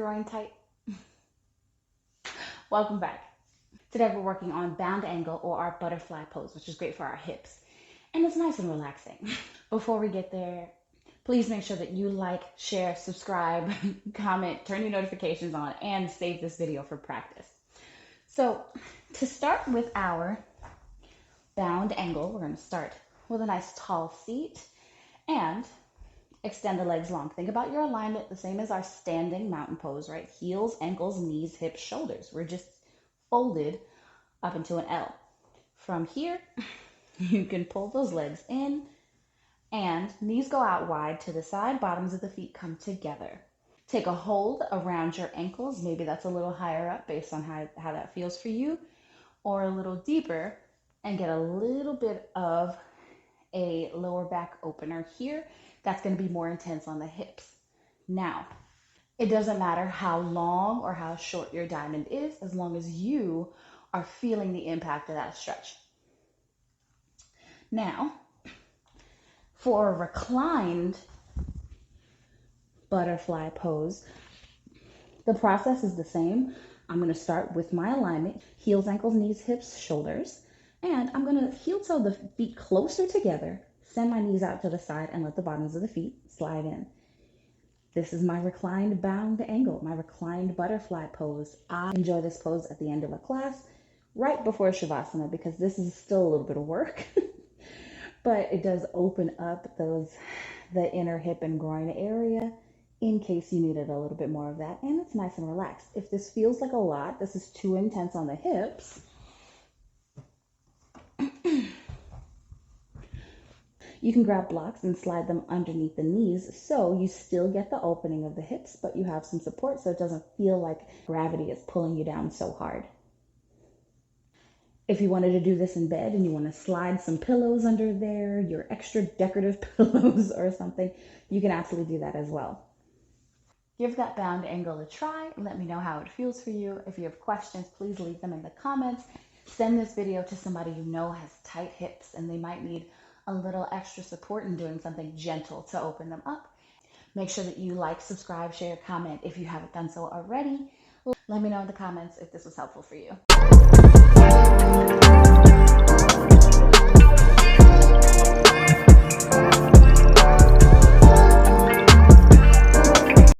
groin tight? Welcome back. Today we're working on bound angle or our butterfly pose, which is great for our hips. And it's nice and relaxing. Before we get there, please make sure that you like, share, subscribe, comment, turn your notifications on, and save this video for practice. So to start with our bound angle, we're going to start with a nice tall seat and extend the legs long. Think about your alignment the same as our standing mountain pose, right? Heels, ankles, knees, hips, shoulders. We're just folded up into an L. From here, you can pull those legs in and knees go out wide to the side, bottoms of the feet come together. Take a hold around your ankles. Maybe that's a little higher up based on how that feels for you, or a little deeper and get a little bit of a lower back opener here. That's going to be more intense on the hips. Now, it doesn't matter how long or how short your diamond is, as long as you are feeling the impact of that stretch. Now, for a reclined butterfly pose, the process is the same. I'm going to start with my alignment, heels, ankles, knees, hips, shoulders, and I'm going to heel toe the feet closer together, send my knees out to the side, and let the bottoms of the feet slide in. This is my reclined bound angle, my reclined butterfly pose. I enjoy this pose at the end of a class, right before Shavasana, because this is still a little bit of work, but it does open up the inner hip and groin area in case you needed a little bit more of that, and it's nice and relaxed. If this feels like a lot, this is too intense on the hips, you can grab blocks and slide them underneath the knees so you still get the opening of the hips, but you have some support so it doesn't feel like gravity is pulling you down so hard. If you wanted to do this in bed and you want to slide some pillows under there, your extra decorative pillows or something, you can absolutely do that as well. Give that bound angle a try. Let me know how it feels for you. If you have questions, please leave them in the comments. Send this video to somebody you know has tight hips and they might need a little extra support in doing something gentle to open them up. Make sure that you like, subscribe, share, comment if you haven't done so already. Let me know in the comments if this was helpful for you.